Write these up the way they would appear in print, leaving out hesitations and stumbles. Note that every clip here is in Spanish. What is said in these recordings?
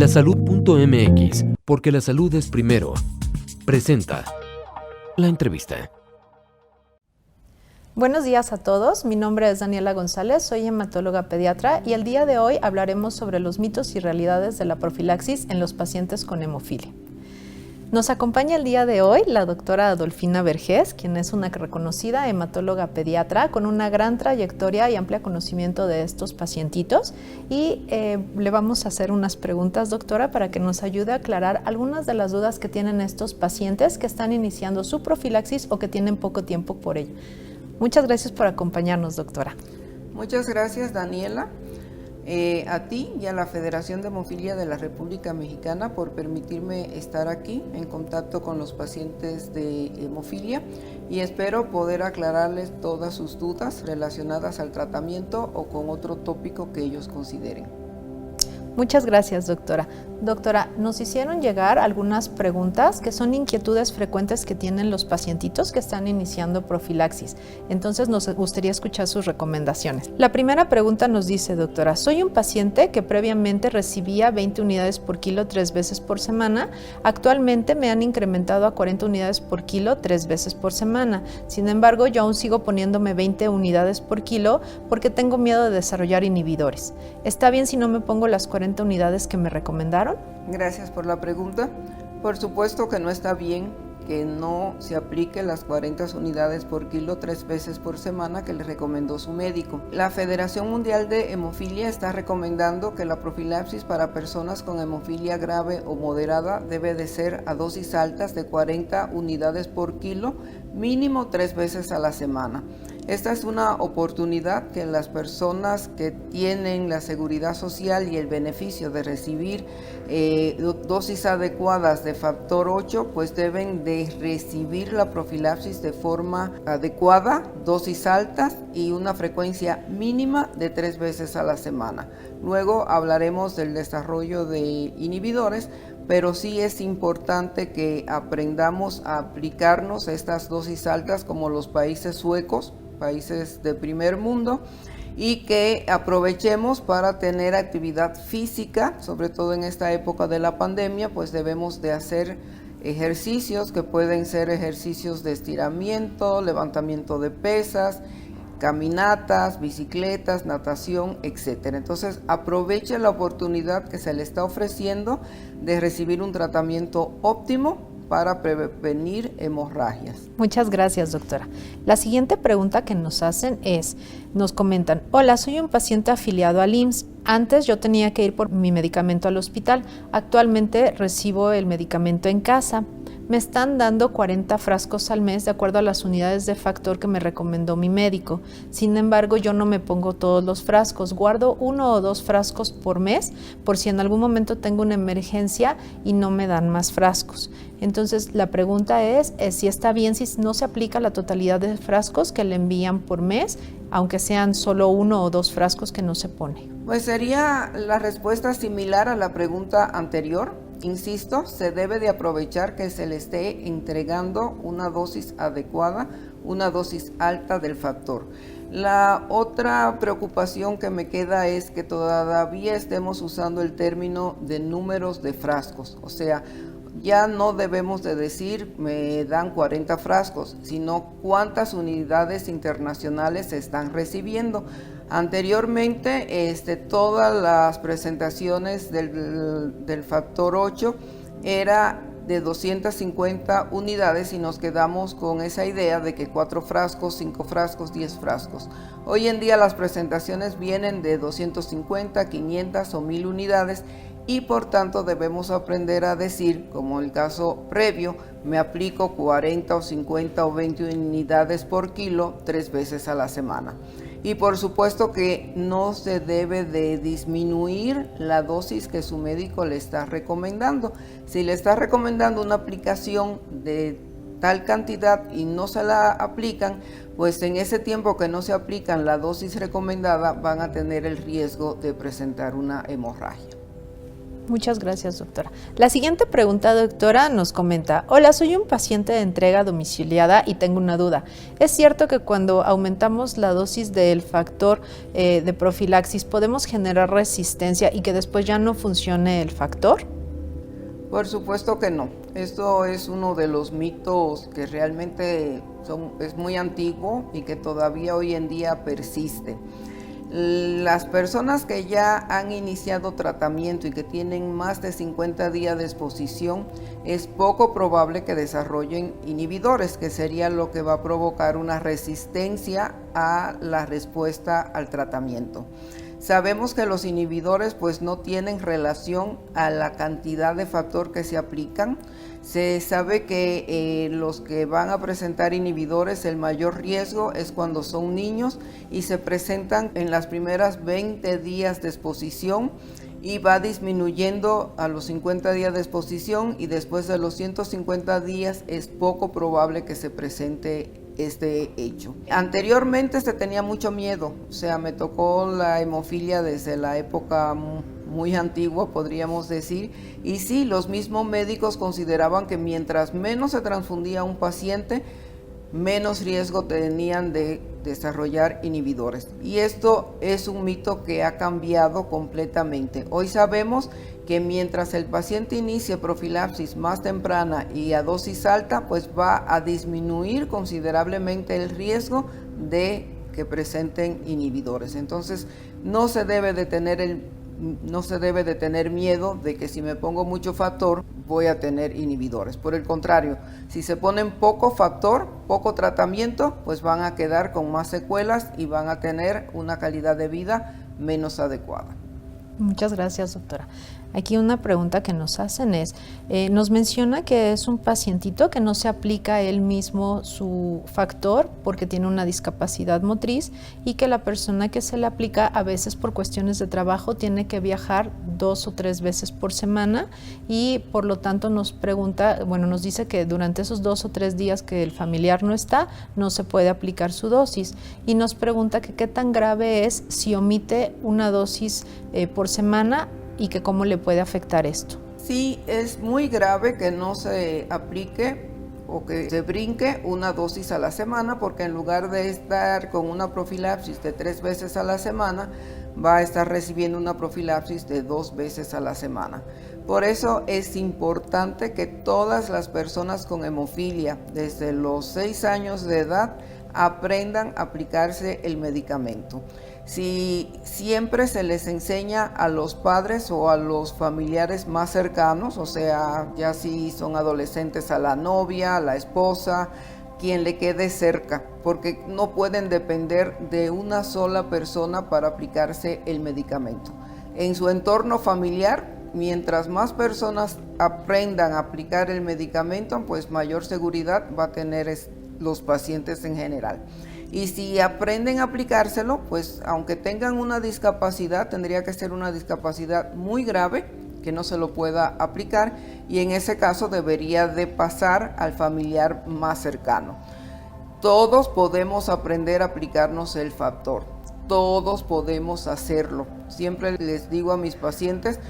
Lasalud.mx, porque la salud es primero. Presenta la entrevista. Buenos días a todos, mi nombre es Daniela González, soy hematóloga pediatra y el día de hoy hablaremos sobre los mitos y realidades de la profilaxis en los pacientes con hemofilia. Nos acompaña el día de hoy la doctora Adolfina Vergés, quien es una reconocida hematóloga pediatra con una gran trayectoria y amplio conocimiento de estos pacientitos y le vamos a hacer unas preguntas, doctora, para que nos ayude a aclarar algunas de las dudas que tienen estos pacientes que están iniciando su profilaxis o que tienen poco tiempo por ello. Muchas gracias por acompañarnos, doctora. Muchas gracias, Daniela, a ti y a la Federación de Hemofilia de la República Mexicana por permitirme estar aquí en contacto con los pacientes de hemofilia y espero poder aclararles todas sus dudas relacionadas al tratamiento o con otro tópico que ellos consideren. Muchas gracias, doctora. Doctora, nos hicieron llegar algunas preguntas que son inquietudes frecuentes que tienen los pacientitos que están iniciando profilaxis. Entonces nos gustaría escuchar sus recomendaciones. La primera pregunta nos dice, doctora, soy un paciente que previamente recibía 20 unidades por kilo 3 veces por semana. Actualmente me han incrementado a 40 unidades por kilo 3 veces por semana. Sin embargo, yo aún sigo poniéndome 20 unidades por kilo porque tengo miedo de desarrollar inhibidores. ¿Está bien si no me pongo las 40 unidades que me recomendaron? Gracias por la pregunta. Por supuesto que no está bien que no se aplique las 40 unidades por kilo 3 veces por semana que le recomendó su médico. La Federación Mundial de Hemofilia está recomendando que la profilaxis para personas con hemofilia grave o moderada debe de ser a dosis altas de 40 unidades por kilo, mínimo 3 veces a la semana. Esta es una oportunidad que las personas que tienen la seguridad social y el beneficio de recibir dosis adecuadas de factor 8, pues deben de recibir la profilaxis de forma adecuada, dosis altas y una frecuencia mínima de 3 veces a la semana. Luego hablaremos del desarrollo de inhibidores, pero sí es importante que aprendamos a aplicarnos estas dosis altas como los países suecos, países de primer mundo, y que aprovechemos para tener actividad física, sobre todo en esta época de la pandemia, pues debemos de hacer ejercicios que pueden ser ejercicios de estiramiento, levantamiento de pesas, caminatas, bicicletas, natación, etc. Entonces aproveche la oportunidad que se le está ofreciendo de recibir un tratamiento óptimo para prevenir hemorragias. Muchas gracias, doctora. La siguiente pregunta que nos hacen es, nos comentan, hola, soy un paciente afiliado al IMSS. Antes yo tenía que ir por mi medicamento al hospital. Actualmente recibo el medicamento en casa. Me están dando 40 frascos al mes de acuerdo a las unidades de factor que me recomendó mi médico. Sin embargo, yo no me pongo todos los frascos. Guardo 1 o 2 frascos por mes por si en algún momento tengo una emergencia y no me dan más frascos. Entonces, la pregunta es si está bien si no se aplica la totalidad de frascos que le envían por mes, aunque sean solo 1 o 2 frascos que no se pone. Pues sería la respuesta similar a la pregunta anterior. Insisto, se debe de aprovechar que se le esté entregando una dosis adecuada, una dosis alta del factor. La otra preocupación que me queda es que todavía estemos usando el término de números de frascos, o sea, ya no debemos de decir me dan 40 frascos, sino cuántas unidades internacionales se están recibiendo. Anteriormente, todas las presentaciones del factor 8 era de 250 unidades y nos quedamos con esa idea de que 4 frascos, 5 frascos, 10 frascos. Hoy en día las presentaciones vienen de 250, 500 o 1000 unidades y por tanto debemos aprender a decir, como el caso previo, me aplico 40 o 50 o 20 unidades por kilo 3 veces a la semana. Y por supuesto que no se debe de disminuir la dosis que su médico le está recomendando. Si le está recomendando una aplicación de tal cantidad y no se la aplican, pues en ese tiempo que no se aplican la dosis recomendada van a tener el riesgo de presentar una hemorragia. Muchas gracias, doctora. La siguiente pregunta, doctora, nos comenta: hola, soy un paciente de entrega domiciliada y tengo una duda. ¿Es cierto que cuando aumentamos la dosis del factor de profilaxis podemos generar resistencia y que después ya no funcione el factor? Por supuesto que no. Esto es uno de los mitos que realmente es muy antiguo y que todavía hoy en día persiste. Las personas que ya han iniciado tratamiento y que tienen más de 50 días de exposición, es poco probable que desarrollen inhibidores, que sería lo que va a provocar una resistencia a la respuesta al tratamiento. Sabemos que los inhibidores pues no tienen relación a la cantidad de factor que se aplican. Se sabe que los que van a presentar inhibidores, el mayor riesgo es cuando son niños y se presentan en las primeras 20 días de exposición y va disminuyendo a los 50 días de exposición, y después de los 150 días es poco probable que se presente este hecho. Anteriormente se tenía mucho miedo, o sea, me tocó la hemofilia desde la época muy antigua, podríamos decir, y sí, los mismos médicos consideraban que mientras menos se transfundía un paciente, menos riesgo tenían de desarrollar inhibidores. Y esto es un mito que ha cambiado completamente. Hoy sabemos que mientras el paciente inicie profilaxis más temprana y a dosis alta, pues va a disminuir considerablemente el riesgo de que presenten inhibidores. Entonces, no se debe de tener miedo de que si me pongo mucho factor voy a tener inhibidores. Por el contrario, si se ponen poco factor, poco tratamiento, pues van a quedar con más secuelas y van a tener una calidad de vida menos adecuada. Muchas gracias, doctora. Aquí una pregunta que nos hacen es, nos menciona que es un pacientito que no se aplica él mismo su factor porque tiene una discapacidad motriz, y que la persona que se le aplica a veces por cuestiones de trabajo tiene que viajar 2 o 3 veces por semana, y por lo tanto nos pregunta, nos dice que durante esos 2 o 3 días que el familiar no está, no se puede aplicar su dosis, y nos pregunta que qué tan grave es si omite una dosis por semana y que cómo le puede afectar esto. Sí, es muy grave que no se aplique o que se brinque una dosis a la semana, porque en lugar de estar con una profilaxis de 3 veces a la semana, va a estar recibiendo una profilaxis de 2 veces a la semana. Por eso es importante que todas las personas con hemofilia desde los 6 años de edad aprendan a aplicarse el medicamento. Si siempre se les enseña a los padres o a los familiares más cercanos, o sea, ya si son adolescentes, a la novia, a la esposa, quien le quede cerca, porque no pueden depender de una sola persona para aplicarse el medicamento. En su entorno familiar, mientras más personas aprendan a aplicar el medicamento, pues mayor seguridad va a tener los pacientes en general. Y si aprenden a aplicárselo, pues aunque tengan una discapacidad, tendría que ser una discapacidad muy grave que no se lo pueda aplicar, y en ese caso debería de pasar al familiar más cercano. Todos podemos aprender a aplicarnos el factor, todos podemos hacerlo. Siempre les digo a mis pacientes,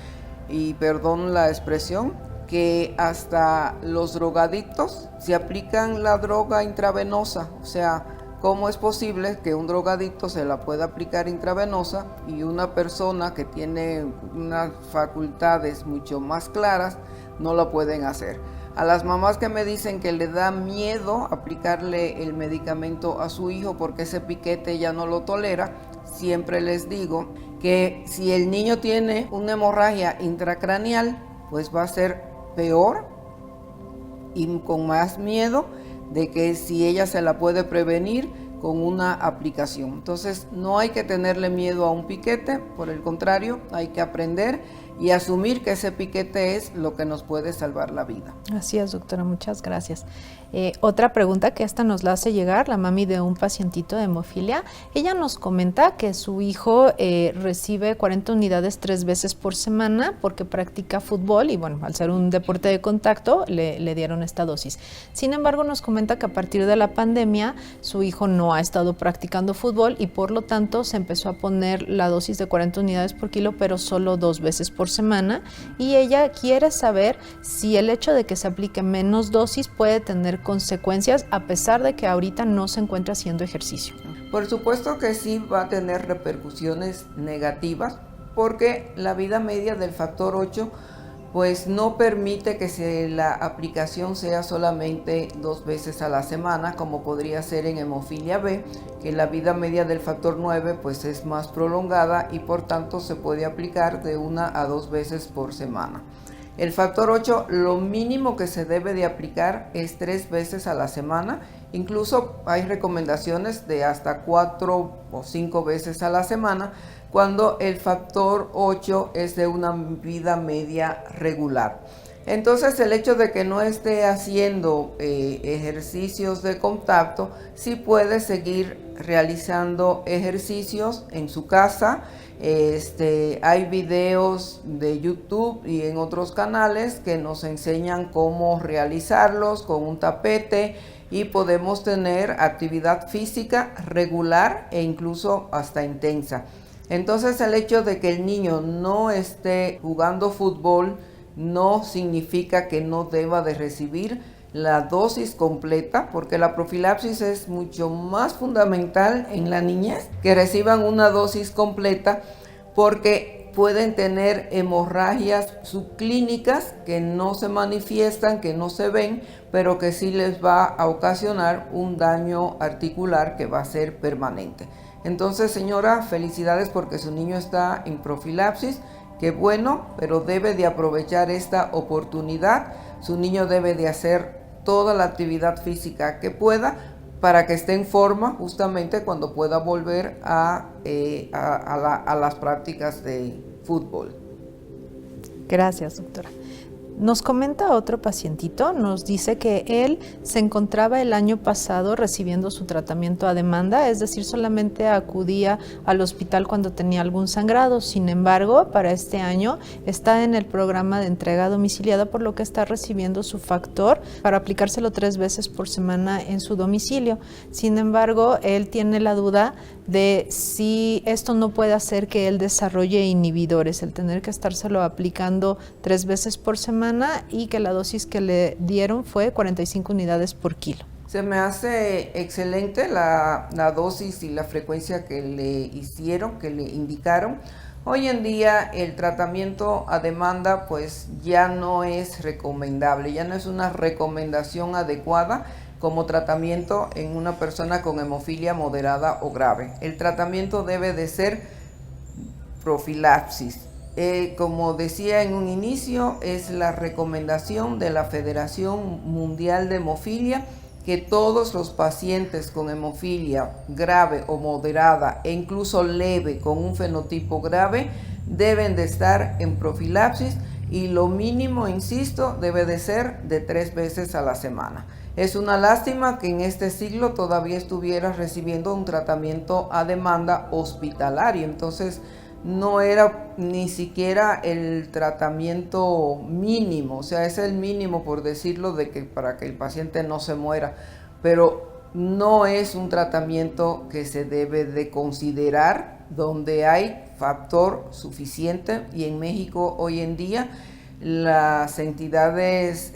y perdón la expresión, que hasta los drogadictos se aplican la droga intravenosa. O sea, ¿cómo es posible que un drogadicto se la pueda aplicar intravenosa y una persona que tiene unas facultades mucho más claras no la pueden hacer? A las mamás que me dicen que le da miedo aplicarle el medicamento a su hijo porque ese piquete ya no lo tolera, siempre les digo que si el niño tiene una hemorragia intracraneal, pues va a ser peor y con más miedo de que si ella se la puede prevenir con una aplicación. Entonces no hay que tenerle miedo a un piquete, por el contrario, hay que aprender y asumir que ese piquete es lo que nos puede salvar la vida. Así es, doctora, muchas gracias. Otra pregunta que esta nos la hace llegar la mami de un pacientito de hemofilia. Ella nos comenta que su hijo recibe 40 unidades 3 veces por semana porque practica fútbol y al ser un deporte de contacto le dieron esta dosis. Sin embargo, nos comenta que a partir de la pandemia su hijo no no ha estado practicando fútbol y por lo tanto se empezó a poner la dosis de 40 unidades por kilo, pero solo 2 veces por semana, y ella quiere saber si el hecho de que se aplique menos dosis puede tener consecuencias a pesar de que ahorita no se encuentra haciendo ejercicio. Por supuesto que sí va a tener repercusiones negativas, porque la vida media del factor 8 pues no permite que la aplicación sea solamente 2 veces a la semana, como podría ser en hemofilia B, que la vida media del factor 9 pues es más prolongada y por tanto se puede aplicar de 1 a 2 veces por semana. El factor 8, lo mínimo que se debe de aplicar es 3 veces a la semana. Incluso hay recomendaciones de hasta 4 o 5 veces a la semana cuando el factor 8 es de una vida media regular. Entonces el hecho de que no esté haciendo ejercicios de contacto, sí puede seguir realizando ejercicios en su casa. Hay videos de YouTube y en otros canales que nos enseñan cómo realizarlos con un tapete, y podemos tener actividad física regular e incluso hasta intensa. Entonces el hecho de que el niño no esté jugando fútbol no significa que no deba de recibir la dosis completa, porque la profilaxis es mucho más fundamental en la niñez que reciban una dosis completa, porque pueden tener hemorragias subclínicas que no se manifiestan, que no se ven, pero que sí les va a ocasionar un daño articular que va a ser permanente. Entonces, señora, felicidades porque su niño está en profilaxis. Qué bueno, pero debe de aprovechar esta oportunidad. Su niño debe de hacer toda la actividad física que pueda para que esté en forma justamente cuando pueda volver a las prácticas de fútbol. Gracias, doctora. Nos comenta otro pacientito, nos dice que él se encontraba el año pasado recibiendo su tratamiento a demanda, es decir, solamente acudía al hospital cuando tenía algún sangrado. Sin embargo, para este año está en el programa de entrega domiciliada, por lo que está recibiendo su factor para aplicárselo 3 veces por semana en su domicilio. Sin embargo, él tiene la duda de si esto no puede hacer que él desarrolle inhibidores, el tener que estárselo aplicando 3 veces por semana, y que la dosis que le dieron fue 45 unidades por kilo. Se me hace excelente la dosis y la frecuencia que le hicieron, que le indicaron. Hoy en día el tratamiento a demanda pues ya no es recomendable, ya no es una recomendación adecuada como tratamiento en una persona con hemofilia moderada o grave. El tratamiento debe de ser profilaxis. Como decía en un inicio, es la recomendación de la Federación Mundial de Hemofilia que todos los pacientes con hemofilia grave o moderada e incluso leve con un fenotipo grave deben de estar en profilaxis, y lo mínimo, insisto, debe de ser de 3 veces a la semana. Es una lástima que en este siglo todavía estuviera recibiendo un tratamiento a demanda hospitalario. Entonces no era ni siquiera el tratamiento mínimo, o sea, es el mínimo, por decirlo, de que para que el paciente no se muera, pero no es un tratamiento que se debe de considerar donde hay factor suficiente, y en México hoy en día las entidades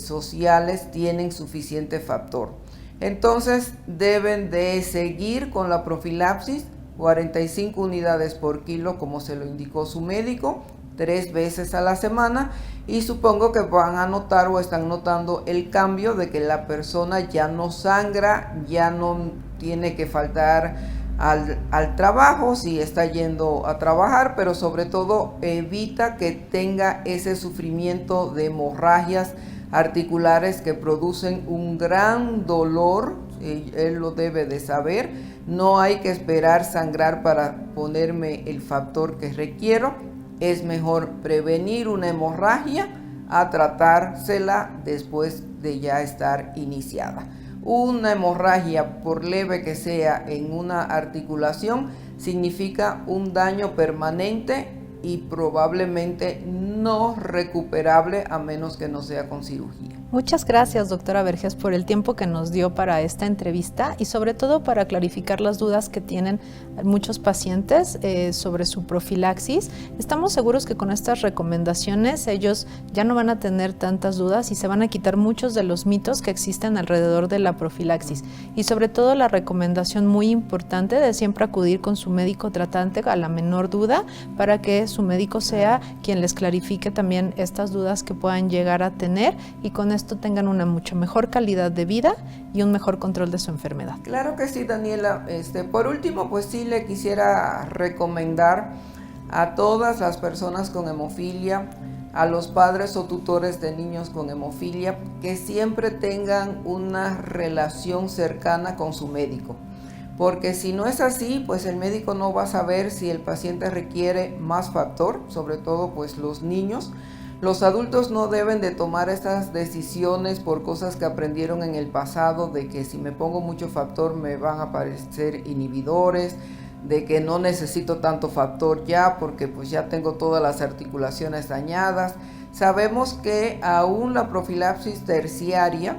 sociales tienen suficiente factor. Entonces deben de seguir con la profilaxis, 45 unidades por kilo como se lo indicó su médico, 3 veces a la semana, y supongo que van a notar o están notando el cambio de que la persona ya no sangra, ya no tiene que faltar al trabajo si está yendo a trabajar, pero sobre todo evita que tenga ese sufrimiento de hemorragias articulares que producen un gran dolor. Él lo debe de saber. No hay que esperar sangrar para ponerme el factor que requiero. Es mejor prevenir una hemorragia a tratársela después de ya estar iniciada. Una hemorragia, por leve que sea en una articulación, significa un daño permanente y probablemente no recuperable a menos que no sea con cirugía. Muchas gracias, doctora Vergés, por el tiempo que nos dio para esta entrevista y sobre todo para clarificar las dudas que tienen muchos pacientes sobre su profilaxis. Estamos seguros que con estas recomendaciones ellos ya no van a tener tantas dudas y se van a quitar muchos de los mitos que existen alrededor de la profilaxis. Y sobre todo la recomendación muy importante de siempre acudir con su médico tratante a la menor duda para que su médico sea quien les clarifique también estas dudas que puedan llegar a tener y con esto tengan una mucho mejor calidad de vida y un mejor control de su enfermedad. Claro que sí, Daniela. Por último, pues sí le quisiera recomendar a todas las personas con hemofilia, a los padres o tutores de niños con hemofilia, que siempre tengan una relación cercana con su médico. Porque si no es así, pues el médico no va a saber si el paciente requiere más factor, sobre todo pues los niños. Los adultos no deben de tomar estas decisiones por cosas que aprendieron en el pasado, de que si me pongo mucho factor me van a aparecer inhibidores, de que no necesito tanto factor ya porque pues ya tengo todas las articulaciones dañadas. Sabemos que aún la profilaxis terciaria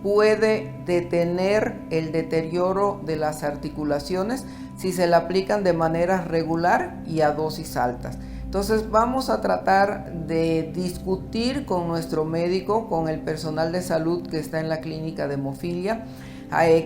puede detener el deterioro de las articulaciones si se la aplican de manera regular y a dosis altas. Entonces vamos a tratar de discutir con nuestro médico, con el personal de salud que está en la clínica de hemofilia,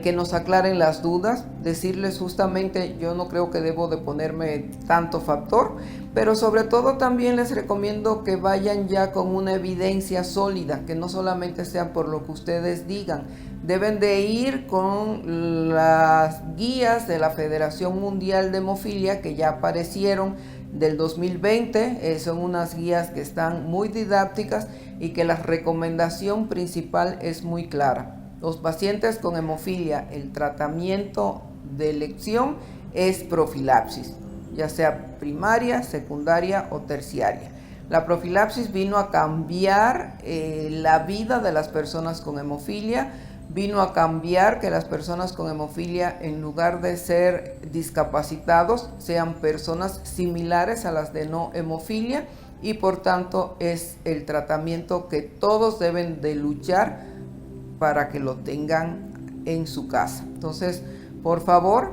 que nos aclaren las dudas, decirles justamente yo no creo que debo de ponerme tanto factor, pero sobre todo también les recomiendo que vayan ya con una evidencia sólida, que no solamente sean por lo que ustedes digan, deben de ir con las guías de la Federación Mundial de Hemofilia que ya aparecieron del 2020, son unas guías que están muy didácticas y que la recomendación principal es muy clara. Los pacientes con hemofilia, el tratamiento de elección es profilaxis, ya sea primaria, secundaria o terciaria. La profilaxis vino a cambiar la vida de las personas con hemofilia, vino a cambiar que las personas con hemofilia, en lugar de ser discapacitados, sean personas similares a las de no hemofilia y por tanto es el tratamiento que todos deben de luchar para que lo tengan en su casa. Entonces, por favor,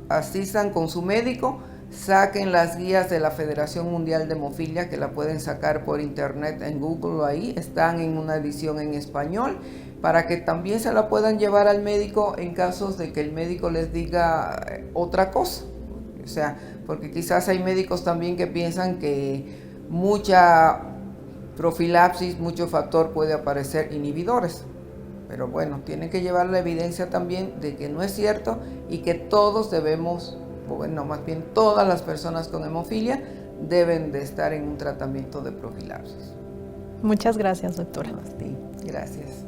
asistan con su médico, saquen las guías de la Federación Mundial de Hemofilia, que la pueden sacar por internet en Google, ahí están en una edición en español, para que también se la puedan llevar al médico en casos de que el médico les diga otra cosa. O sea, porque quizás hay médicos también que piensan que mucha profilaxis, mucho factor puede aparecer inhibidores. Pero bueno, tienen que llevar la evidencia también de que no es cierto y que todos debemos, bueno, más bien todas las personas con hemofilia deben de estar en un tratamiento de profilaxis. Muchas gracias, doctora. Sí, gracias.